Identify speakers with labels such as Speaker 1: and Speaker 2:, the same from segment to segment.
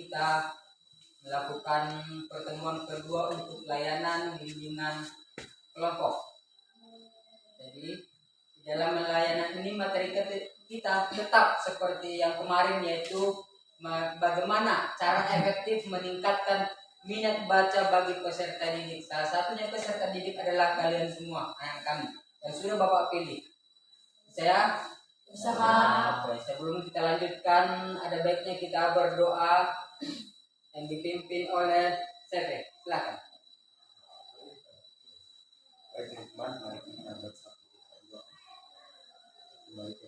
Speaker 1: kita melakukan pertemuan kedua untuk layanan bimbingan kelompok. Jadi dalam layanan ini materi kita tetap seperti yang kemarin, yaitu bagaimana cara efektif meningkatkan minat baca bagi peserta didik. Salah satunya peserta didik adalah kalian semua, anak kami yang sudah Bapak pilih. Saya bisa. Sebelum kita lanjutkan, ada baiknya kita berdoa yang dipimpin oleh Sete. Silakan.
Speaker 2: Baik teman-teman, mari kita bersatu. Kembali ke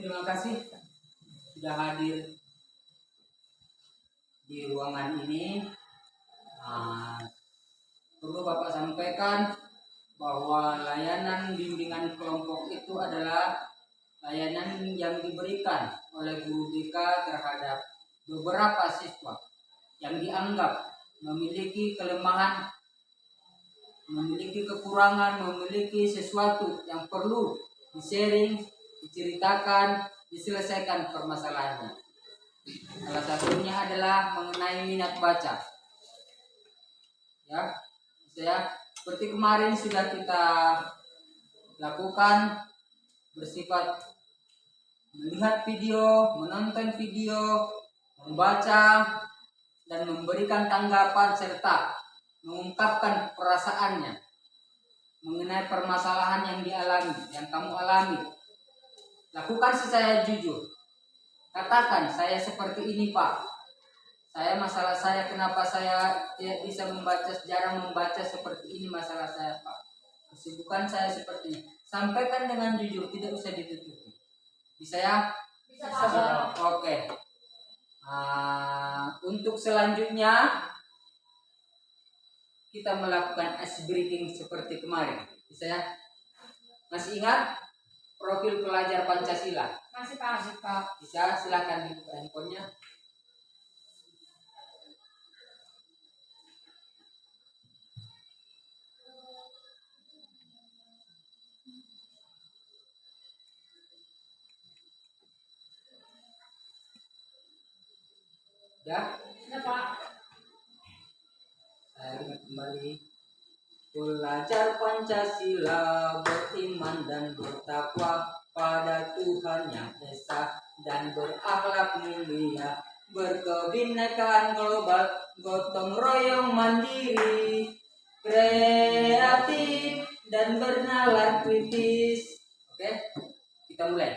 Speaker 1: Terima kasih sudah hadir di ruangan ini. Perlu Bapak sampaikan bahwa layanan bimbingan kelompok itu adalah layanan yang diberikan oleh guru BK terhadap beberapa siswa yang dianggap memiliki kelemahan, memiliki kekurangan, memiliki sesuatu yang perlu di-sharing, diceritakan, diselesaikan permasalahannya. Salah satunya adalah mengenai minat baca. Ya, seperti kemarin sudah kita lakukan, bersifat melihat video, menonton video, membaca, dan memberikan tanggapan serta mengungkapkan perasaannya mengenai permasalahan yang dialami, yang kamu alami. Lakukan secara jujur. Katakan, saya seperti ini Pak. Masalah saya, kenapa saya tidak bisa membaca, jarang membaca seperti ini masalah saya Pak. Kesibukan saya seperti ini. Sampaikan dengan jujur, tidak usah ditutupi. Bisa ya? Bisa. Oke. Untuk selanjutnya kita melakukan ice breaking seperti kemarin. Bisa ya? Masih ingat profil pelajar Pancasila? Masih Pak. Bisa, silakan dibuka handphonenya. Sudah? Sudah Pak. Saya ingat kembali. Pelajar Pancasila beriman dan bertakwa pada Tuhan Yang Esa dan berakhlak mulia, berkebinekaan global, gotong royong mandiri, kreatif dan bernalar kritis. Oke, kita mulai.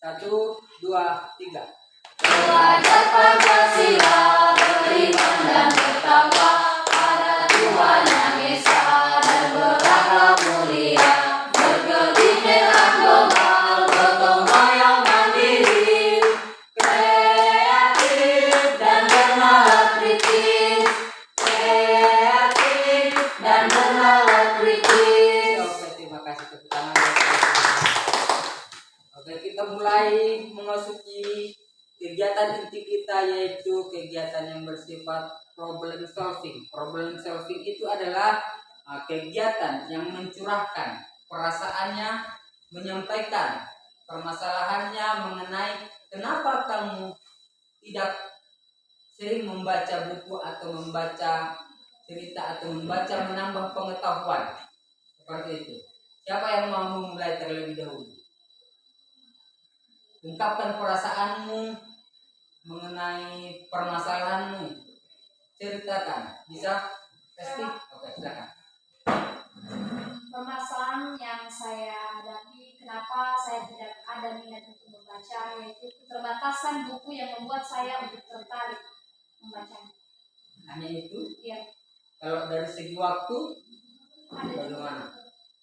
Speaker 1: 1, 2, 3.
Speaker 3: Pelajar Pancasila beriman dan bertakwa pada Tuhan Yang Esa dan berakhlak mulia, berkebinekaan global, gotong royong mandiri, kreatif dan bernalar kritis,
Speaker 1: Oke, terima kasih tepuk tangan. Oke, kita mulai memasuki kegiatan inti kita, yaitu kegiatan yang bersifat problem solving. Problem solving itu adalah kegiatan yang mencurahkan perasaannya, menyampaikan permasalahannya mengenai kenapa kamu tidak sering membaca buku atau membaca cerita atau membaca menambah pengetahuan. Seperti itu. Siapa yang mau memulai terlebih dahulu? Ungkapkan perasaanmu mengenai permasalahanmu. Ceritakan. Bisa? Pasti? Oke, silakan.
Speaker 3: Permasalahan yang saya hadapi, kenapa saya, yaitu keterbatasan buku yang membuat saya untuk tertarik membacanya.
Speaker 1: Hanya itu.
Speaker 3: Ya,
Speaker 1: Kalau dari segi waktu,
Speaker 3: ada juga.
Speaker 1: bagaimana?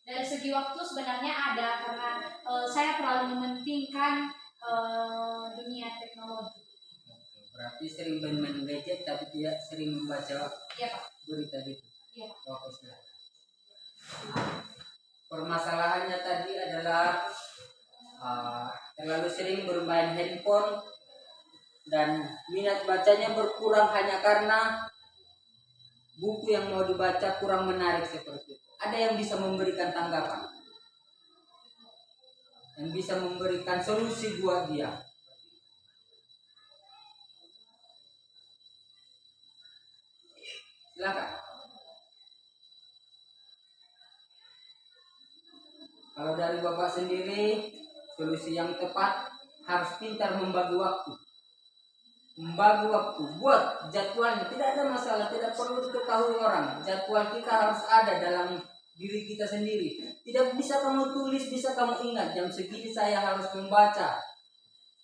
Speaker 3: Dari segi waktu sebenarnya ada, karena saya terlalu mementingkan dunia teknologi.
Speaker 1: Oke, berarti sering bermain gadget tapi tidak sering membaca
Speaker 3: Iya Pak.
Speaker 1: berita gitu.
Speaker 3: Iya Pak.
Speaker 1: Oke, silakan. Permasalahannya tadi adalah terlalu sering bermain handphone dan minat bacanya berkurang hanya karena buku yang mau dibaca kurang menarik seperti itu. Ada yang bisa memberikan tanggapan, yang bisa memberikan solusi buat dia. Silakan. Kalau dari Bapak sendiri, solusi yang tepat harus pintar membagi waktu. Membagi waktu, buat jadwalnya, tidak ada masalah, tidak perlu diketahui orang. Jadwal kita harus ada dalam diri kita sendiri. Tidak bisa kamu tulis, bisa kamu ingat, jam segini saya harus membaca,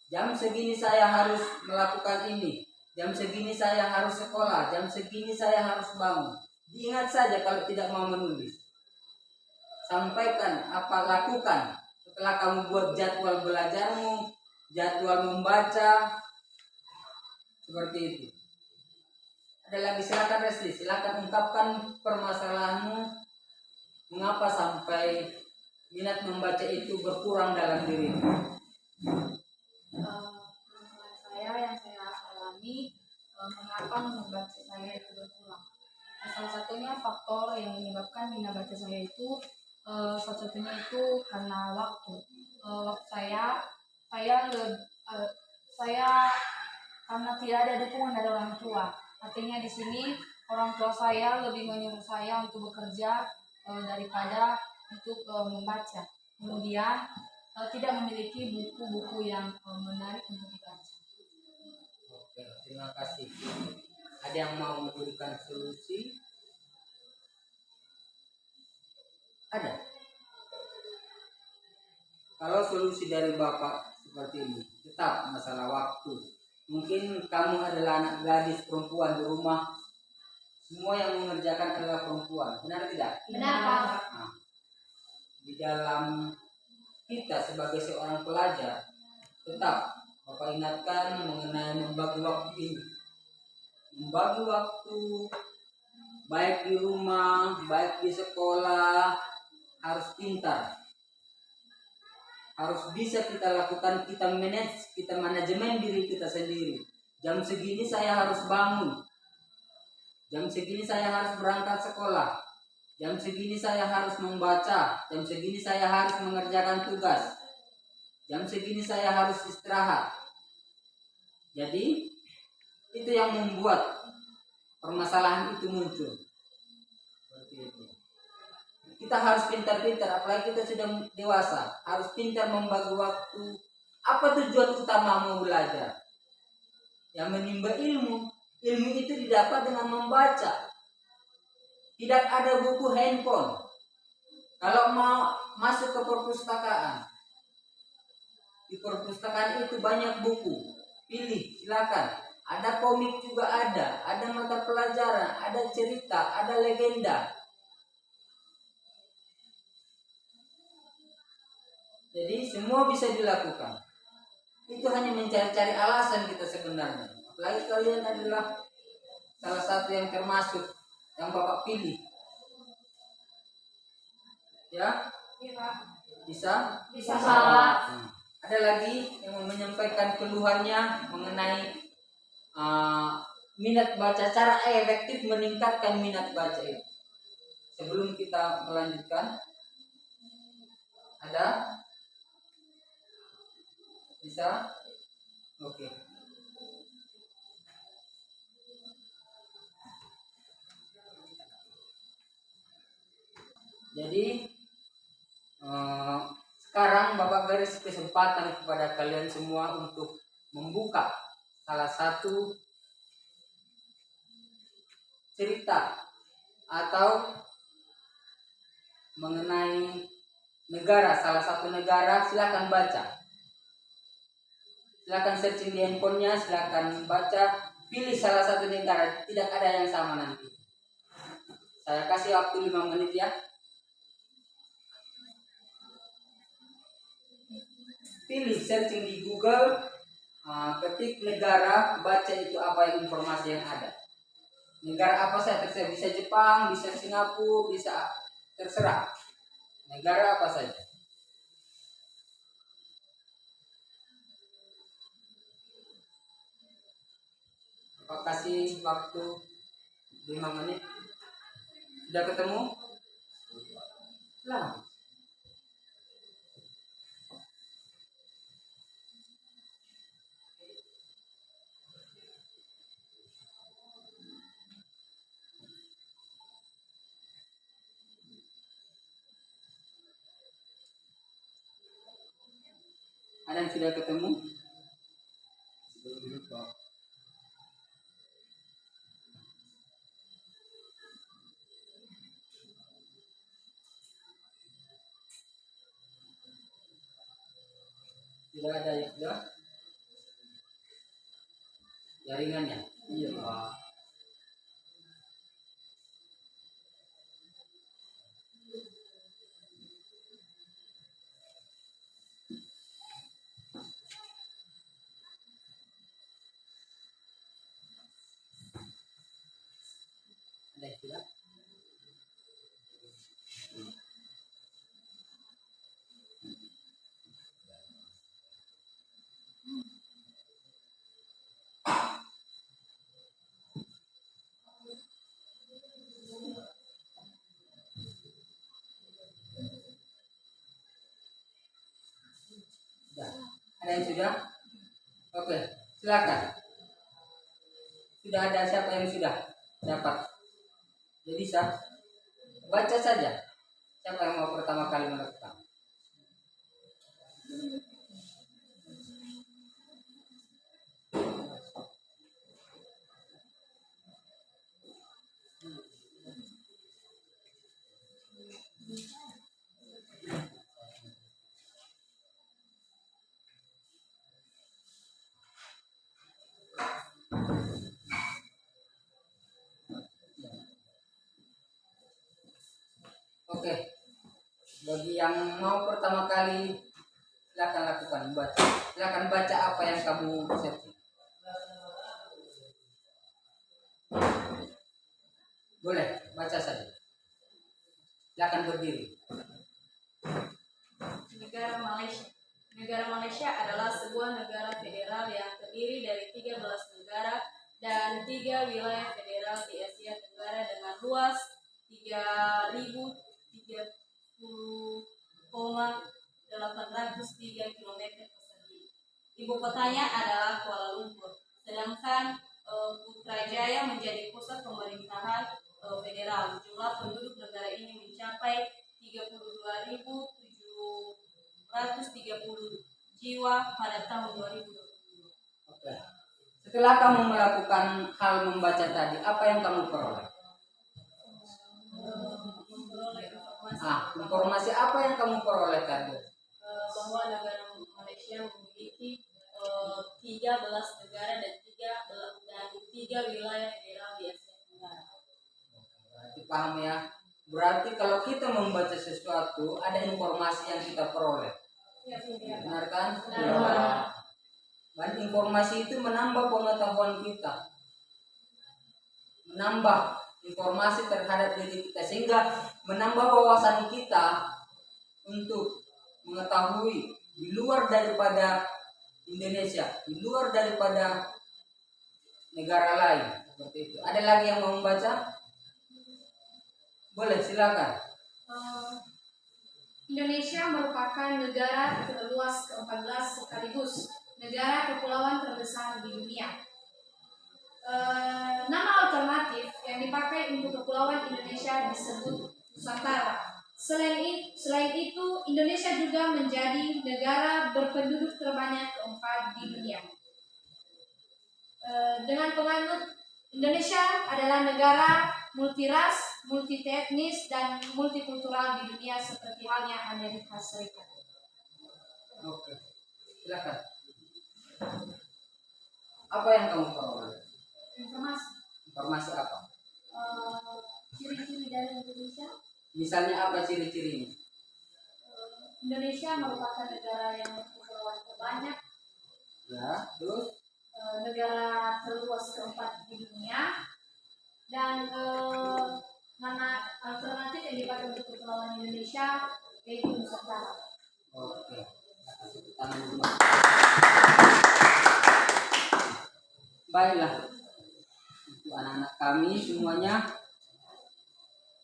Speaker 1: jam segini saya harus melakukan ini, jam segini saya harus sekolah, jam segini saya harus bangun. Diingat saja kalau tidak mau menulis. Sampaikan apa lakukan setelah kamu buat jadwal belajarmu, jadwal membaca, seperti itu. Ada lagi, silakan Resti, silakan ungkapkan permasalahanmu, mengapa sampai minat membaca itu berkurang dalam dirimu.
Speaker 3: Masalah saya yang saya alami, mengapa membaca saya itu berkurang. Salah satunya faktor yang menyebabkan minat baca saya itu, salah satunya itu karena waktu. Waktu saya karena tidak ada dukungan dari orang tua. Artinya di sini orang tua saya lebih menyuruh saya untuk bekerja daripada untuk membaca. Kemudian tidak memiliki buku-buku yang menarik untuk dibaca.
Speaker 1: Oke, terima kasih. Ada yang mau memberikan solusi? Ada. Kalau solusi dari Bapak seperti ini, tetap masalah waktu. Mungkin kamu adalah anak gadis perempuan di rumah, semua yang mengerjakan adalah perempuan, benar tidak?
Speaker 3: Benar Pak.
Speaker 1: Nah, di dalam kita sebagai seorang pelajar, tetap Bapak ingatkan mengenai membagi waktu ini. Membagi waktu, baik di rumah, baik di sekolah, harus pintar. Harus bisa kita lakukan, kita manage, kita manajemen diri kita sendiri. Jam segini saya harus bangun. Jam segini saya harus berangkat sekolah. Jam segini saya harus membaca. Jam segini saya harus mengerjakan tugas. Jam segini saya harus istirahat. Jadi itu yang membuat permasalahan itu muncul. Seperti itu. Kita harus pintar-pintar, apalagi kita sudah dewasa, harus pintar membagi waktu. Apa tujuan utamamu belajar? Yang menimba ilmu. Ilmu itu didapat dengan membaca. Tidak ada buku handphone. Kalau mau masuk ke perpustakaan, di perpustakaan itu banyak buku. Pilih, silakan. Ada komik juga ada mata pelajaran, ada cerita, ada legenda. Jadi semua bisa dilakukan. Itu hanya mencari-cari alasan kita sebenarnya. Apalagi kalian adalah salah satu yang termasuk yang Bapak pilih. Ya?
Speaker 3: Iya Pak.
Speaker 1: Bisa?
Speaker 3: Bisa Pak.
Speaker 1: Ada lagi yang mau menyampaikan keluhannya mengenai minat baca, cara efektif meningkatkan minat baca itu. Sebelum kita melanjutkan, ada? Bisa? Oke. Jadi sekarang Bapak beri kesempatan kepada kalian semua untuk membuka salah satu cerita atau mengenai negara, salah satu negara, silakan baca. Silakan searching di handphonenya, silakan baca, pilih salah satu negara, tidak ada yang sama nanti. Saya kasih waktu 5 menit ya. Pilih searching di Google, ketik negara, baca itu apa informasi yang ada. Negara apa saja terserah, bisa Jepang, bisa Singapura, bisa terserah. Negara apa saja. Kasih waktu 5 menit. Sudah ketemu? Lah. Ada yang sudah ketemu? Sudah ada ya, sudah? Jaringannya? Iya. Ada yang sudah? Sudah. Ada yang sudah? Oke, silakan. Sudah ada siapa yang sudah dapat? Jadi baca saja. Siapa yang mau pertama kali merekam? Oke, bagi yang mau pertama kali silakan lakukan baca. Silakan baca apa yang kamu searching. Boleh baca saja. Silakan berdiri.
Speaker 4: Negara Malaysia. Negara Malaysia adalah sebuah negara federal yang terdiri dari 13 negara dan 3 wilayah federal di Asia Tenggara dengan luas 3.030,803 km persegi. Ibu kotanya adalah Kuala Lumpur, sedangkan Putrajaya menjadi pusat pemerintahan federal. Jumlah penduduk negara ini mencapai 32.730 jiwa pada tahun 2020.
Speaker 1: Oke. Setelah kamu melakukan hal membaca tadi, apa yang kamu peroleh?
Speaker 4: Memperoleh informasi
Speaker 1: Informasi apa yang kamu peroleh tadi?
Speaker 4: bahwa negara Malaysia memiliki 13 negara dan 3 wilayah federal di Asia Tenggara.
Speaker 1: Berarti paham ya? Berarti kalau kita membaca sesuatu, ada informasi yang kita peroleh. Benar kan?
Speaker 4: Benar.
Speaker 1: Dan informasi itu menambah pengetahuan kita, menambah informasi terhadap diri kita, sehingga menambah wawasan kita untuk mengetahui di luar daripada Indonesia, di luar daripada negara lain. Seperti itu. Ada lagi yang mau membaca? Boleh, silakan.
Speaker 3: Indonesia merupakan negara terluas ke-14 sekaligus negara kepulauan terbesar di dunia. Nama alternatif yang dipakai untuk kepulauan Indonesia disebut Nusantara. Selain itu, Indonesia juga menjadi negara berpenduduk terbanyak keempat di dunia. Dengan penganut, Indonesia adalah negara multiras, multietnis, dan multikultural di dunia seperti halnya Amerika Serikat.
Speaker 1: Oke, silakan. Apa yang kamu peroleh?
Speaker 3: Informasi.
Speaker 1: Informasi apa?
Speaker 3: Ciri-ciri dari Indonesia.
Speaker 1: Misalnya apa ciri-cirinya?
Speaker 3: Indonesia merupakan negara yang kepulauan terbanyak,
Speaker 1: Ya, terus
Speaker 3: negara terluas keempat di dunia, dan mana alternatif yang dipakai untuk kepulauan Indonesia yaitu Nusantara.
Speaker 1: oke. Kasih tepuk tangan dulu. Baiklah. Untuk anak-anak kami semuanya,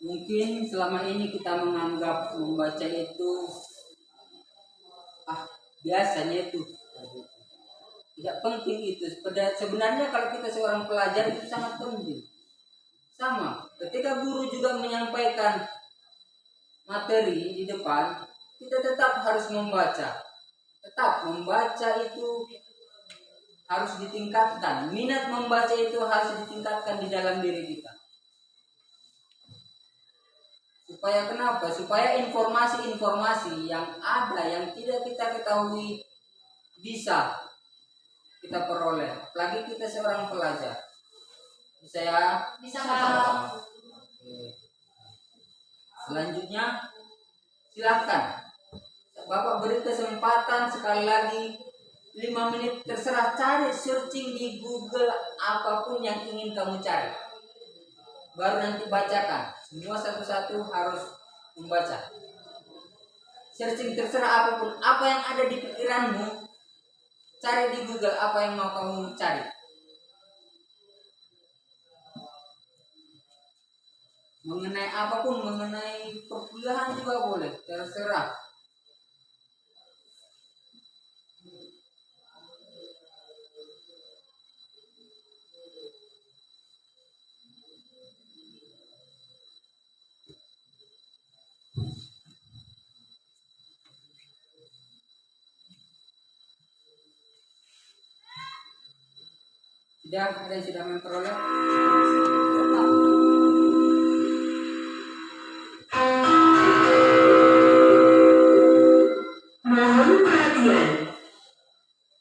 Speaker 1: mungkin selama ini kita menganggap membaca itu biasanya itu tidak penting itu. Sebenarnya kalau kita seorang pelajar itu sangat penting. Sama, ketika guru juga menyampaikan materi di depan, kita tetap harus membaca. Tetap membaca itu harus ditingkatkan. Minat membaca itu harus ditingkatkan di dalam diri kita. Supaya kenapa? Supaya informasi-informasi yang ada yang tidak kita ketahui bisa kita peroleh. Apalagi kita seorang pelajar. Bisa ya?
Speaker 3: Bisa Pak.
Speaker 1: Oke. Selanjutnya silakan. Bapak beri kesempatan sekali lagi 5 menit, terserah, cari searching di Google apapun yang ingin kamu cari. Baru nanti bacakan. Semua satu-satu harus membaca. Searching terserah apapun, apa yang ada di pikiranmu, cari di Google apa yang mau kamu cari. Mengenai apapun, mengenai perkuliahan juga boleh, terserah. Sudah ada yang sudah memperoleh?
Speaker 5: Mohon perhatian.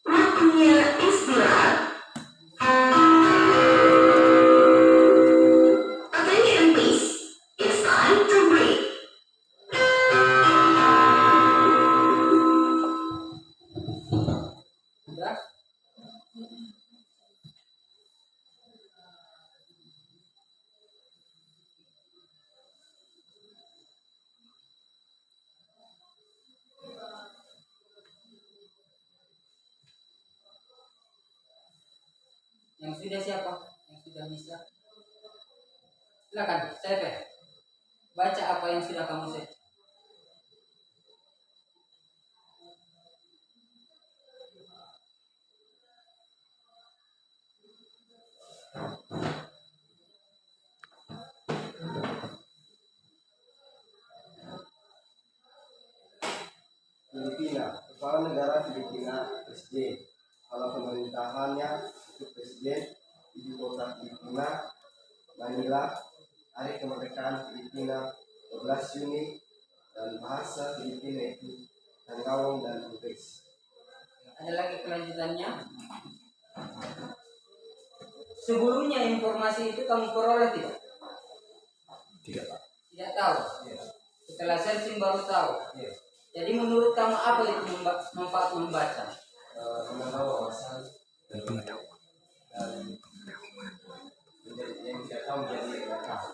Speaker 5: Waktunya istirahat. Attention please. It's time to break.
Speaker 1: Sudah? Yang sudah siapa? Yang sudah bisa? Silakan, saya baca apa yang sudah kamu set.
Speaker 2: Filipina, kepala negara Filipina, Presiden. Kepala pemerintahannya itu Presiden. Ibu kota Filipina, Manila. Hari kemerdekaan Filipina 12 Juni. Dan bahasa Filipina itu Tangawang dan Bugis.
Speaker 1: Ada lagi kelanjutannya? Sebelumnya informasi itu kamu peroleh tidak?
Speaker 2: Tidak, Pak.
Speaker 1: Tidak tahu.
Speaker 2: Iya.
Speaker 1: Setelah searching baru tahu.
Speaker 2: Iya.
Speaker 1: Jadi menurut kamu apa itu manfaat membaca?
Speaker 2: Menambah wawasan dan yang tidak tahu menjadi tahu.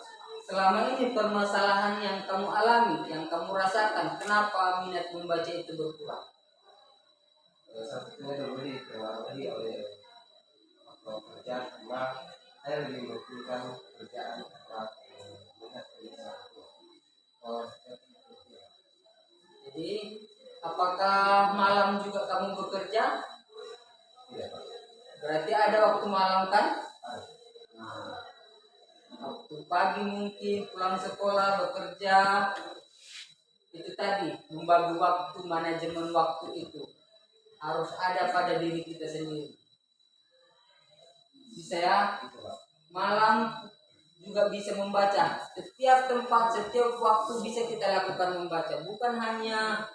Speaker 1: Selama ini permasalahan yang kamu alami, yang kamu rasakan, kenapa minat membaca itu berkurang?
Speaker 2: Satunya dulu dipengaruhi oleh faktor kerja, karena saya lebih membutuhkan pekerjaan berat minat penulisan.
Speaker 1: Jadi, apakah malam juga kamu bekerja?
Speaker 2: Tidak, Pak.
Speaker 1: Berarti ada waktu malam kan?
Speaker 2: Ada.
Speaker 1: Nah, waktu pagi mungkin pulang sekolah bekerja. Itu tadi, membagi waktu, manajemen waktu itu harus ada pada diri kita sendiri. Bisa ya?
Speaker 2: Itu, Pak.
Speaker 1: Malam juga bisa membaca. Setiap tempat, setiap waktu bisa kita lakukan membaca. Bukan hanya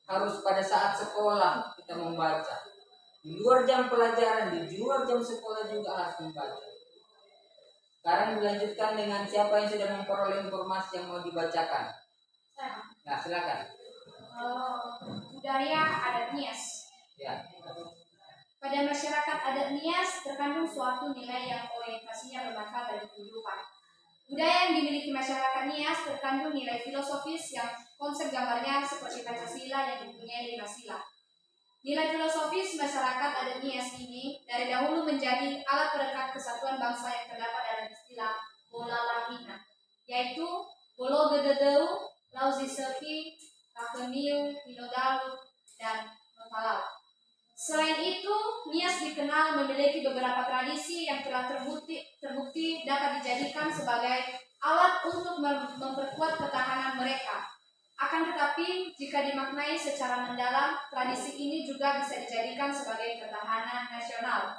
Speaker 1: harus pada saat sekolah kita membaca. Di luar jam pelajaran, di luar jam sekolah juga harus membaca. Sekarang dilanjutkan dengan siapa yang sudah memperoleh informasi yang mau dibacakan. Nah, silakan.
Speaker 6: Budaya adat Nias.
Speaker 1: Ya.
Speaker 6: Pada masyarakat adat Nias terkandung suatu nilai yang orientasinya bermanfaat dari kehidupan. Budaya yang dimiliki masyarakat Nias terkandung nilai filosofis yang konsep gambarnya seperti Pancasila yang mempunyai 5 sila. Nilai filosofis masyarakat adat Nias ini dari dahulu menjadi alat perekat kesatuan bangsa yang terdapat dalam istilah bola lahina, yaitu bolo gededeu, lauziseki, lakemiu, hinodalu, dan notalau. Selain itu, Nias dikenal memiliki beberapa tradisi yang telah terbukti dapat dijadikan sebagai alat untuk memperkuat ketahanan mereka. Akan tetapi, jika dimaknai secara mendalam, tradisi ini juga bisa dijadikan sebagai ketahanan nasional.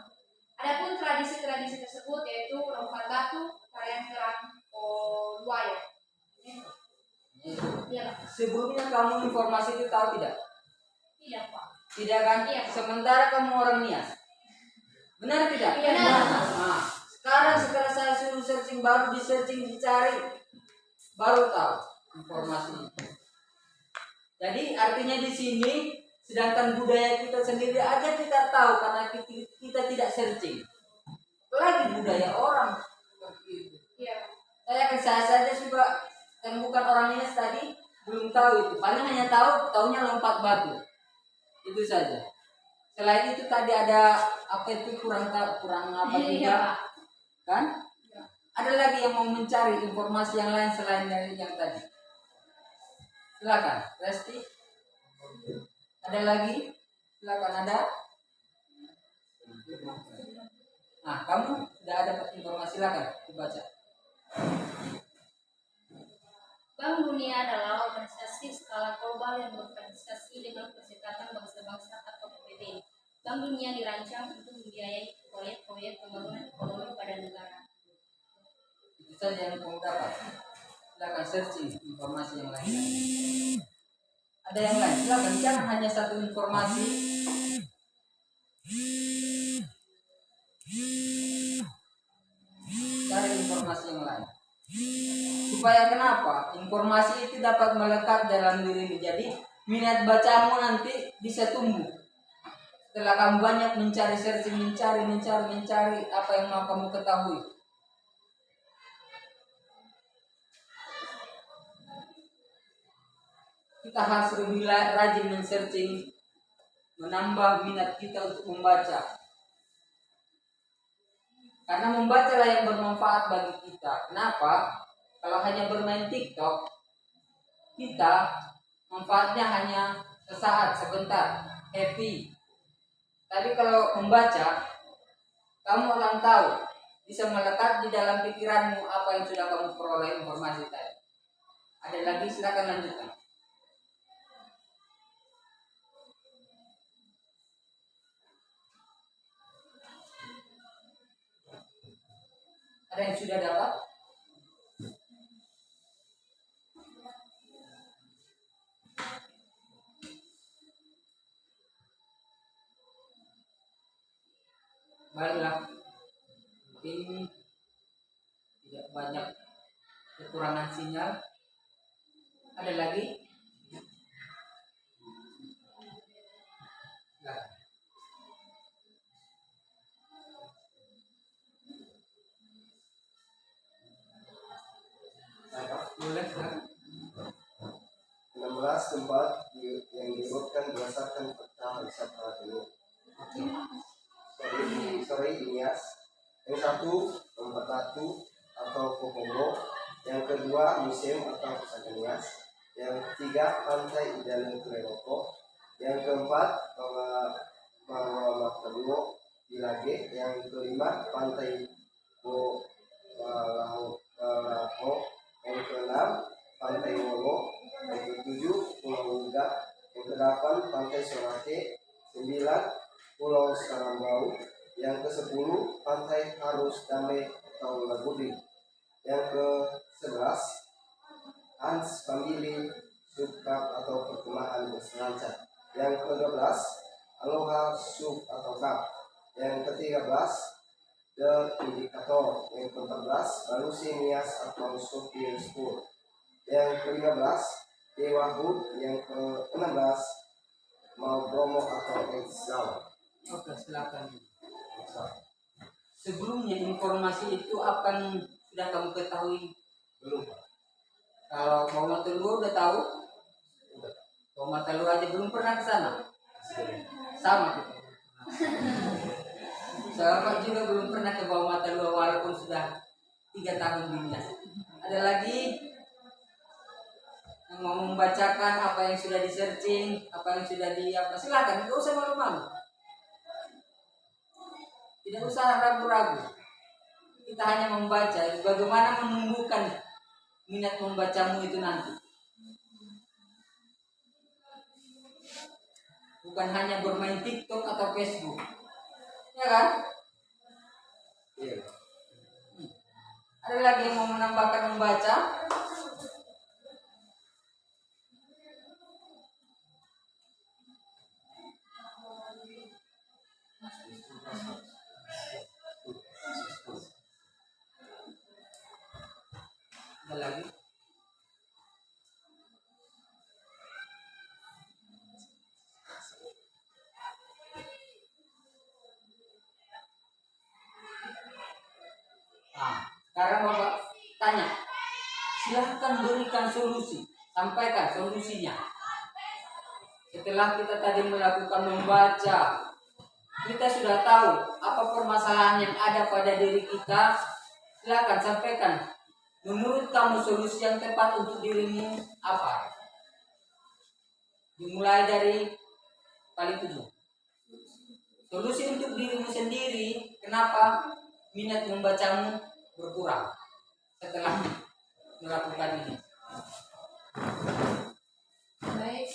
Speaker 6: Adapun tradisi-tradisi tersebut yaitu lompat batu, tarian kerang, luaya. Iya, Pak.
Speaker 1: Sebelumnya kamu informasi itu tahu tidak?
Speaker 6: Tidak, Pak.
Speaker 1: Tidak kan?
Speaker 6: Iya.
Speaker 1: Sementara kamu orang Nias. Benar tidak?
Speaker 6: Iya, benar.
Speaker 1: Nah, sekarang setelah saya suruh searching, baru di searching, dicari, baru tahu informasi itu. Jadi artinya di sini, sedangkan budaya kita sendiri aja kita tahu karena kita tidak searching. Apalagi budaya orang seperti itu.
Speaker 6: Iya.
Speaker 1: Saya saja juga yang bukan orang Nias tadi belum tahu itu. Paling hanya tahunya lompat batu. Itu saja. Selain itu tadi ada apa itu kurang apa juga,
Speaker 6: Iya.
Speaker 1: kan? Ada lagi yang mau mencari informasi yang lain selain dari yang tadi. Silakan, Resti. Ada lagi? Silakan, ada. Nah, kamu sudah ada informasi, silakan dibaca.
Speaker 3: Bank Dunia adalah organisasi skala global yang berorganisasi dengan Perserikatan Bangsa-Bangsa atau PBB. Bank Dunia dirancang untuk membiayai proyek-proyek pembangunan ekonomi pada negara.
Speaker 1: Itu saja yang kamu dapat. Silakan searching informasi yang lain. Ada yang lain? Silakan, jangan hanya satu informasi. Cari informasi yang lain. Supaya kenapa? Informasi itu dapat melekat dalam dirimu. Jadi minat bacamu nanti bisa tumbuh. Setelah kamu banyak mencari searching, mencari apa yang mau kamu ketahui. Kita harus lebih rajin men-searching, menambah minat kita untuk membaca. Karena membacalah yang bermanfaat bagi kita. Kenapa? Kalau hanya bermain TikTok, kita manfaatnya hanya sesaat, sebentar, happy. Tapi kalau membaca, kamu akan tahu, bisa melekat di dalam pikiranmu apa yang sudah kamu peroleh informasi tadi. Ada lagi, silakan lanjutkan. Ada yang sudah dapat? Baiklah, mungkin tidak banyak kekurangan sinyal. Ada lagi? Nah. Boleh, silakan.
Speaker 2: 16 tempat yang disebutkan berdasarkan peta wisata ini. Sorry, Nias. Yang satu, tempat batu atau Kokomo. Yang kedua, museum atau pusat Nias. Yang ketiga, pantai Idalan Kureroko. Yang keempat, Makarwo Ilage. Yang kelima, pantai Bolaho. Yang keenam, pantai Wolo. Yang ketujuh, Pulau Uga. Yang kedelapan, pantai Sorake. 9, Pulau Sarambau. Yang ke-10, pantai Harus Damai atau Lagudi. Yang ke-11, Ans Pambili Subkap atau perkemahan berselancar. Yang ke-12, Aloha Sub atau lengkap. Yang ke-13, The Indicator. Yang ke-14, Hallucinias atau Sophie School. Yang ke-15, Dewa Hood. Yang ke-16, Malbromo atau Exile.
Speaker 1: Oke, silakan. Sebelumnya informasi itu akan sudah kamu ketahui
Speaker 2: Belum, Pak.
Speaker 1: kalau mau Mataluwa udah tahu? Mau Mataluwa aja belum pernah ke sana. Sama kita. Sahabat juga belum pernah ke bawah Mataluwa walaupun sudah 3 tahun dinas. Ada lagi yang mau membacakan apa yang sudah di searching, apa yang sudah di apa? Silakan, nggak usah malu-malu. Tidak usah ragu-ragu. Kita hanya membaca. Bagaimana menumbuhkan minat membacamu itu nanti. Bukan hanya bermain TikTok atau Facebook. Ya kan?
Speaker 2: Iya.
Speaker 1: Ada lagi yang mau menambahkan membaca? Ada lagi? Sekarang Bapak tanya, silahkan berikan solusi, sampaikan solusinya. Setelah kita tadi melakukan membaca, kita sudah tahu apa permasalahan yang ada pada diri kita. Silahkan sampaikan. Menurut kamu solusi yang tepat untuk dirimu apa? Dimulai dari paling ujung. Solusi untuk dirimu sendiri, kenapa minat membacamu berkurang setelah melakukan ini?
Speaker 3: Baik,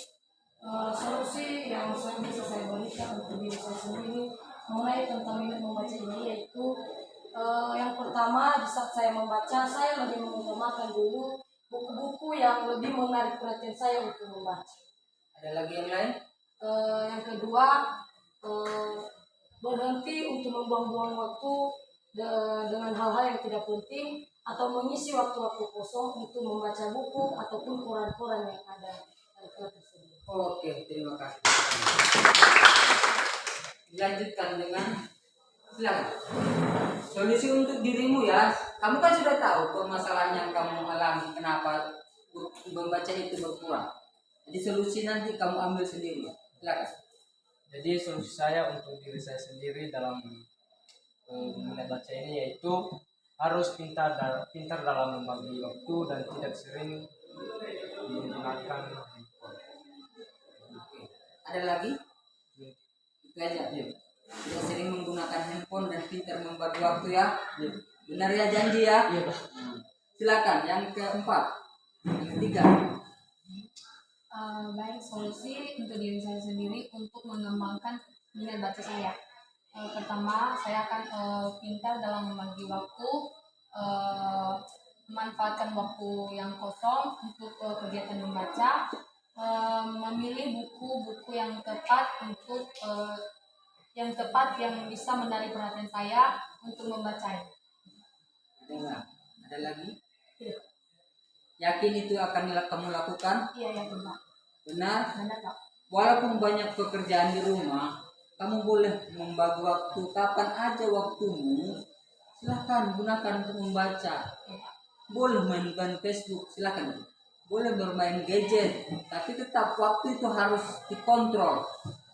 Speaker 3: solusi yang bisa saya berikan untuk diri saya sendiri mengenai tentang minat membaca ini yaitu yang pertama, di saat saya membaca, saya lebih mengutamakan dulu buku-buku yang lebih menarik perhatian saya untuk membaca.
Speaker 1: Ada lagi yang lain?
Speaker 3: Yang kedua, berhenti untuk membuang-buang waktu dengan hal-hal yang tidak penting atau mengisi waktu-waktu kosong untuk membaca buku ataupun koran-koran yang ada di kelas tersebut.
Speaker 1: Oke, terima kasih. Dilanjutkan dengan silakan. Solusi untuk dirimu ya. Kamu kan sudah tahu permasalahan yang kamu alami, kenapa membaca itu berkurang. Jadi solusi nanti kamu ambil sendiri. Silakan.
Speaker 7: Jadi solusi saya untuk diri saya sendiri dalam minat baca ini yaitu harus pintar dalam membagi waktu dan tidak sering menggunakan handphone.
Speaker 1: Ada lagi? Itu aja.
Speaker 7: Iya.
Speaker 1: Tidak sering menggunakan handphone dan pintar membagi waktu ya. Benar ya, janji ya.
Speaker 7: Iya, Pak.
Speaker 1: Silakan yang keempat, yang ketiga.
Speaker 3: Baik, solusi untuk diri saya sendiri untuk mengembangkan minat baca saya. Pertama, saya akan pintar dalam membagi waktu, memanfaatkan waktu yang kosong untuk kegiatan membaca, memilih buku-buku yang tepat untuk yang bisa menarik perhatian saya untuk membacanya.
Speaker 1: Ada nggak? Ada lagi?
Speaker 3: Iya.
Speaker 1: Yakin itu akan kamu lakukan?
Speaker 3: Iya, ya benar.
Speaker 1: Benar?
Speaker 3: Benar, Pak.
Speaker 1: Walaupun banyak pekerjaan di rumah, kamu boleh membagi waktu kapan aja waktumu. Silahkan gunakan untuk membaca. Boleh main Facebook, silahkan. Boleh bermain gadget, tapi tetap waktu itu harus dikontrol.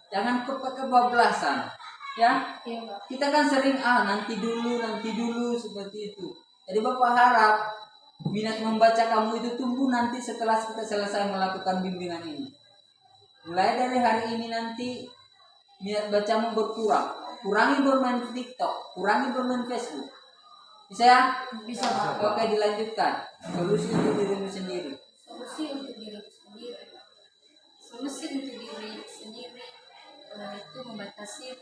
Speaker 1: Jangan kebablasan. Ya,
Speaker 3: Iya, Pak.
Speaker 1: kita kan sering nanti dulu seperti itu. Jadi Bapak harap minat membaca kamu itu tumbuh nanti setelah kita selesai melakukan bimbingan ini. Mulai dari hari ini nanti minat bacamu berkurang. Kurangi bermain TikTok, kurangi bermain Facebook. Bisa ya?
Speaker 3: Bisa, Pak.
Speaker 1: Oke, dilanjutkan. Solusi untuk dirimu sendiri.
Speaker 6: Solusi untuk diri sendiri itu membatasi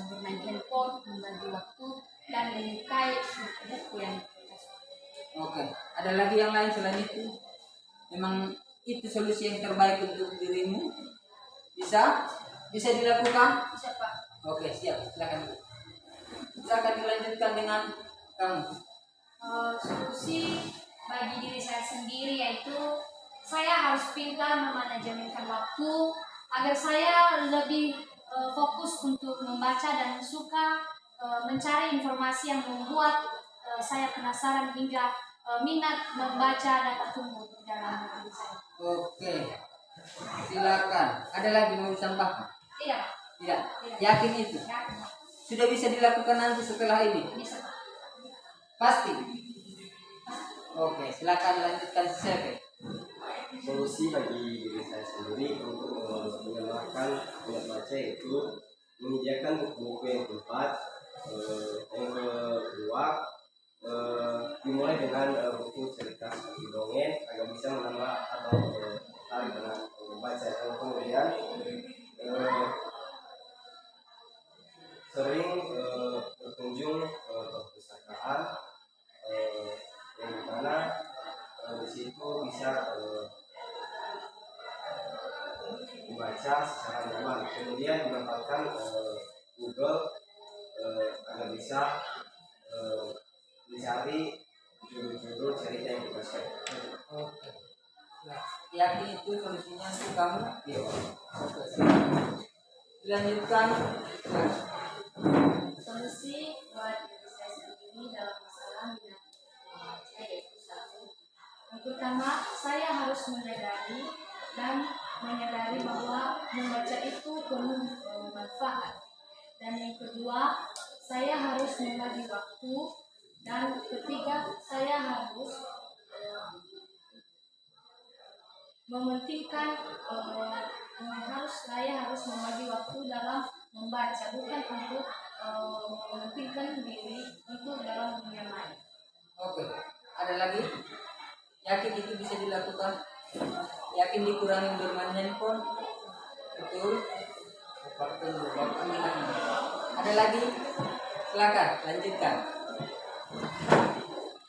Speaker 6: bermain handphone, membagi waktu, dan menyukai buku-buku yang kita suka.
Speaker 1: Oke, ada lagi yang lain selain itu? Memang itu solusi yang terbaik untuk dirimu? Bisa dilakukan?
Speaker 6: Bisa, Pak.
Speaker 1: Oke, siap. Silakan. Silakan dilanjutkan dengan kamu.
Speaker 6: Solusi bagi diri saya sendiri yaitu saya harus pintar memanajemenkan waktu agar saya lebih fokus untuk membaca dan suka mencari informasi yang membuat saya penasaran hingga minat membaca dapat tumbuh dalam diri saya.
Speaker 1: Oke. Silakan. Ada lagi mau ditambahkan?
Speaker 6: Tidak, Pak.
Speaker 1: Tidak.
Speaker 6: Tidak.
Speaker 1: Yakin itu?
Speaker 6: Ya,
Speaker 1: Sudah bisa dilakukan nanti setelah ini?
Speaker 6: bisa, Pak.
Speaker 1: Pasti. Oke, silakan lanjutkan CV.
Speaker 2: Solusi bagi diri saya sendiri untuk menambahkan minat baca itu menyediakan buku-buku yang tepat. Yang kedua, dimulai dengan buku cerita seperti dongeng agar bisa menambah atau tertarik dengan membaca. Yang kemudian sering berkunjung ke perpustakaan yang dimana di situ bisa membaca secara nyaman. Kemudian memanfaatkan Google agar bisa mencari judul-judul cerita yang kita suka.
Speaker 1: Oke. Yakin itu solusinya untuk kamu?
Speaker 2: Iya.
Speaker 1: Oke. Dilanjutkan.
Speaker 6: Solusi buat diri saya sendiri dalam masalah minat membaca yaitu satu. Yang pertama, saya harus menyadari bahwa membaca itu penuh manfaat. Dan yang kedua, saya harus membagi waktu. Dan ketiga, saya harus mementingkan saya harus membagi waktu dalam membaca, bukan untuk mementingkan diri untuk dalam dunia lain.
Speaker 1: Oke. Ada lagi? Yakin itu bisa dilakukan? Yakin dikurangi bermain handphone? Betul? Ada lagi? Silakan lanjutkan.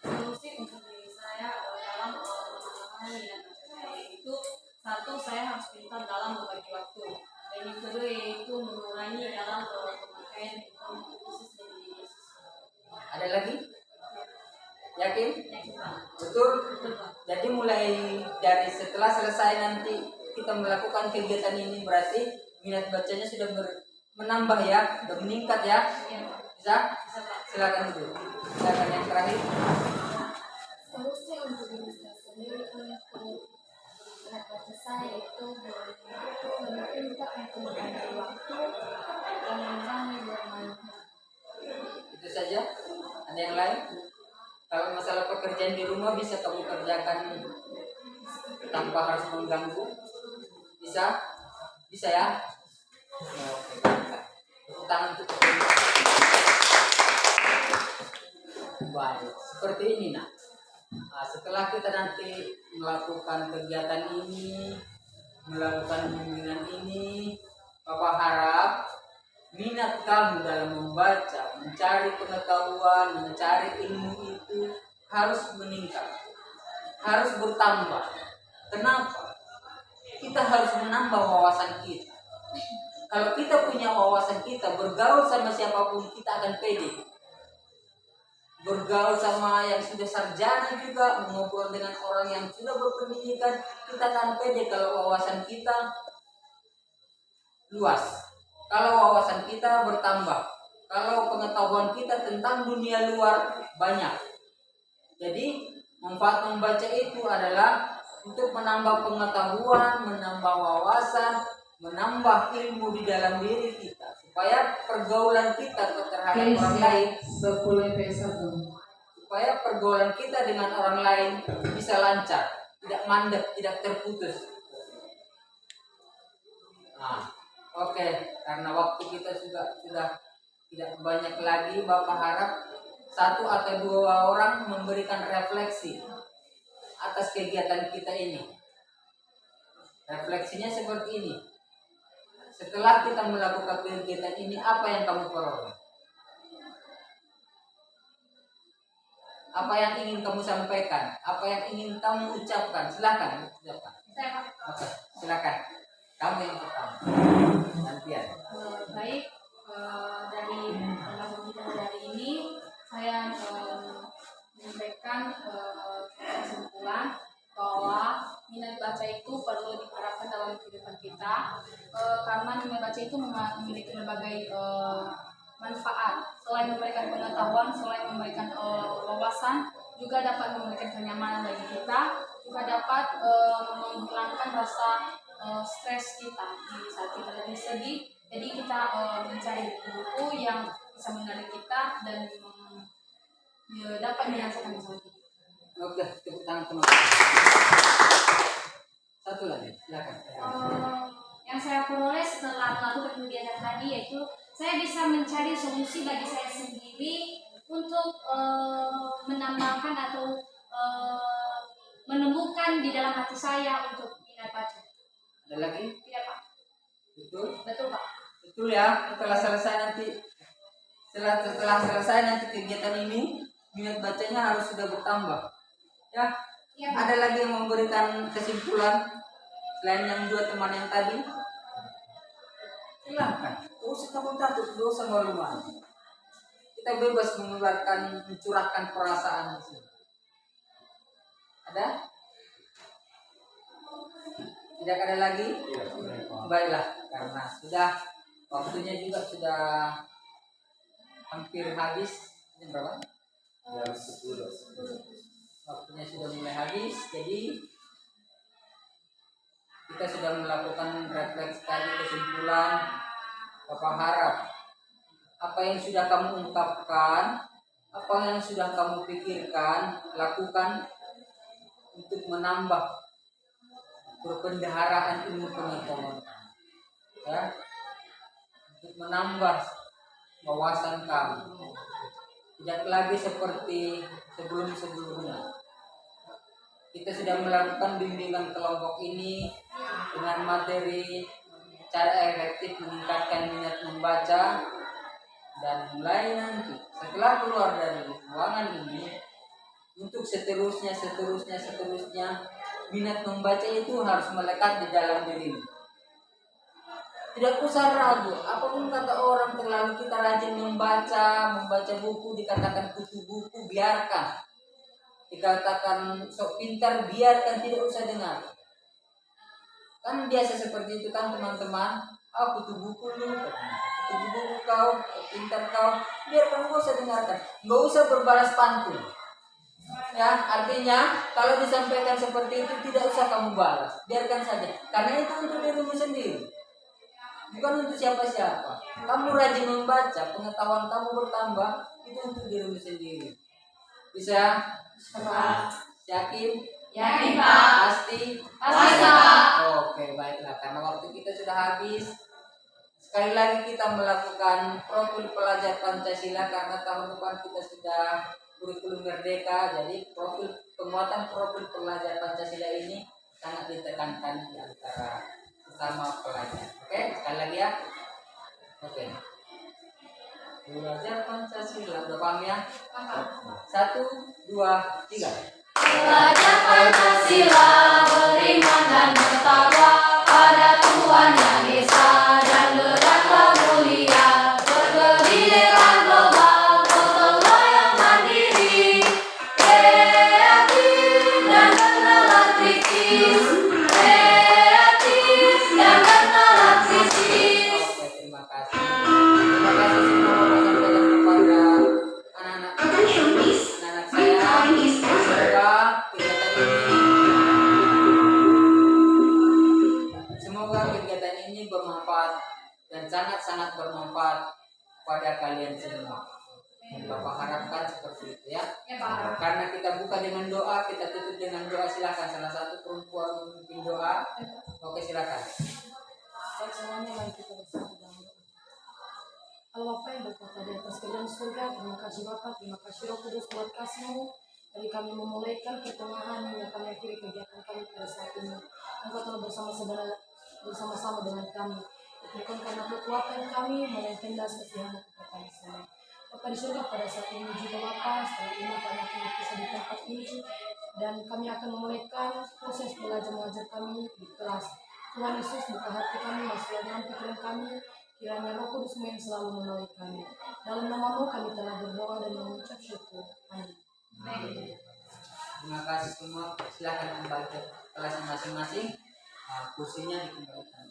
Speaker 4: Solusi untuk diri saya dalam menambah minat baca saya itu satu, saya harus pintar dalam membagi waktu, dan yang kedua yaitu mengurangi dalam pemakaian handphone khusus dari media sosial.
Speaker 1: Ada lagi? Yakin?
Speaker 4: Yakin, Pak?
Speaker 1: Betul?
Speaker 4: Betul, Pak.
Speaker 1: Jadi mulai dari setelah selesai nanti kita melakukan kegiatan ini berarti minat bacanya sudah menambah ya, sudah meningkat ya.
Speaker 4: Iya, Pak.
Speaker 1: Bisa?
Speaker 4: Bisa, Pak.
Speaker 1: Silakan dulu. Silakan yang terakhir.
Speaker 6: Solusi untuk diri saya sendiri untuk minat baca saya itu lebih pintar untuk membagi waktu dan mengurangi bermain.
Speaker 1: Itu saja. Ada yang lain? Kalau masalah pekerjaan di rumah bisa kamu kerjakan tanpa harus mengganggu. Bisa? Bisa ya? Oke. Tepuk tangan untuk baik. Seperti ini nak. Nah, setelah kita nanti melakukan kegiatan ini, melakukan bimbingan ini, Bapak harap minat kamu dalam membaca, mencari pengetahuan, mencari ilmu itu harus meningkat, harus bertambah. Kenapa? Kita harus menambah wawasan kita. Kalau kita punya wawasan kita, bergaul sama siapapun kita akan pede. Bergaul sama yang sudah sarjana juga, mengobrol dengan orang yang sudah berpendidikan, kita akan pede kalau wawasan kita luas. Kalau wawasan kita bertambah, kalau pengetahuan kita tentang dunia luar banyak. Jadi manfaat membaca itu adalah untuk menambah pengetahuan, menambah wawasan, menambah ilmu di dalam diri kita, supaya pergaulan kita terhadap orang lain, supaya pergaulan kita dengan orang lain bisa lancar, tidak mandek, tidak terputus. Nah, oke, karena waktu kita sudah tidak banyak lagi, Bapak harap 1 atau 2 orang memberikan refleksi atas kegiatan kita ini. Refleksinya seperti ini. Setelah kita melakukan kegiatan ini, apa yang kamu peroleh? Apa yang ingin kamu sampaikan? Apa yang ingin kamu ucapkan? Silakan ucapkan. Oke, silakan. Kamu yang pertama. Gantian.
Speaker 6: Baik,
Speaker 3: perlu diterapkan dalam kehidupan kita, karena membaca itu memiliki berbagai manfaat. Selain memberikan pengetahuan, selain memberikan wawasan, juga dapat memberikan kenyamanan bagi kita, juga dapat menghilangkan rasa stres kita di saat kita lagi sedih. Jadi kita mencari buku yang bisa menarik kita dan dapat menyelesaikan masalah kita.
Speaker 1: Oke, tepuk tangan teman. Satu lagi, silakan.
Speaker 6: Yang saya peroleh setelah melakukan kegiatan tadi yaitu saya bisa mencari solusi bagi saya sendiri untuk menambahkan atau menemukan di dalam hati saya untuk minat baca.
Speaker 1: Ada lagi?
Speaker 6: Tidak Pak?
Speaker 1: Betul?
Speaker 6: Betul Pak?
Speaker 1: Betul ya. Setelah selesai nanti kegiatan ini, minat bacanya harus sudah bertambah. Ya.
Speaker 6: Iya Pak.
Speaker 1: Ada lagi yang memberikan kesimpulan selain yang dua teman yang tadi? Silahkan. Tidak usah kamu takut, tidak usah malu-malu. Kita bebas mencurahkan perasaan di sini. Ada? Tidak ada lagi? Baiklah, karena sudah waktunya juga sudah hampir habis. Jam berapa?
Speaker 2: Jam 10.
Speaker 1: Waktunya sudah mulai habis, jadi kita sudah melakukan refleksi tadi, kesimpulan. Bapak harap apa yang sudah kamu ungkapkan, apa yang sudah kamu pikirkan, lakukan untuk menambah perbendaharaan ilmu pengetahuan, ya, untuk menambah wawasan kamu. Tidak lagi seperti sebelum-sebelumnya. Kita sudah melakukan bimbingan kelompok ini dengan materi cara efektif meningkatkan minat membaca, dan mulai nanti setelah keluar dari ruangan ini untuk seterusnya minat membaca itu harus melekat di dalam diri. Tidak usah ragu, apapun kata orang terlalu kita rajin membaca buku, dikatakan kutu buku, biarkan. Dikatakan sok pintar, biarkan, tidak usah dengar. Kan biasa seperti itu kan teman-teman. Kutu buku lu, kutu buku kau, pintar kau, biarkan, gak usah dengarkan, gak usah berbalas pantun. Ya, artinya kalau disampaikan seperti itu tidak usah kamu balas, biarkan saja. Karena itu untuk dirimu sendiri, bukan untuk siapa-siapa. Kamu rajin membaca, pengetahuan kamu bertambah, itu untuk dirimu sendiri. Bisa? Yakin?
Speaker 3: Yakin Pak.
Speaker 1: Pasti?
Speaker 3: Pasti Pak.
Speaker 1: Oke, baiklah. Karena waktu kita sudah habis, sekali lagi kita melakukan profil pelajar Pancasila karena tahun depan kita sudah kurikulum merdeka. Jadi penguatan profil pelajar Pancasila ini sangat ditekankan di antara sesama pelajar. Oke, sekali lagi ya. Oke. Belajar Pancasila, udah paham ya? 1, 2, 3.
Speaker 3: Belajar Pancasila, beriman dan bertakwa pada Tuhan Yang Esa dan berakhlak mulia, berkebinekaan global, gotong royong mandiri, kreatif dan bernalar kritis, kreatif dan bernalar kritis.
Speaker 1: Oke, terima kasih. Terima kasih semua Bapak kepada anak-anak
Speaker 5: Attention please.
Speaker 1: anak-anak
Speaker 5: Break
Speaker 1: saya.
Speaker 5: time is over.
Speaker 1: Semoga kegiatan ini bermanfaat dan sangat-sangat bermanfaat pada kalian semua. Bapak harapkan seperti itu ya.
Speaker 6: Ya Pak.
Speaker 1: Karena kita buka dengan doa, kita tutup dengan doa. Silakan salah satu perempuan memimpin doa. Oke, silakan.
Speaker 3: Baik semuanya, mari kita bersama dalam doa. Allah Bapa yang berkata di atas kerajaan surga, terima kasih Bapa, terima kasih Roh Kudus buat kasih-Mu. Dari kami memulaikan pertengahan hingga kami akhiri kegiatan kami pada saat ini. Engkau telah bersama-sama dengan kami. Bukan karena kekuatan kami, melainkan dasar kasihan-Mu kepada kami semua. Bapa di surga, pada saat ini juga Bapa, setelah ini kami akan berpisah di tempat ini dan kami akan memulaikan proses belajar mengajar kami di kelas. Tuhan Yesus, buka hati kami, masuklah dalam pikiran kami, kiranya Roh Kudus-Mu yang selalu menolong kami. Dalam nama-Mu kami telah berdoa dan mengucap syukur. Amin.
Speaker 1: Terima kasih semua. Silakan kembali ke kelas masing-masing. kursinya dikembalikan.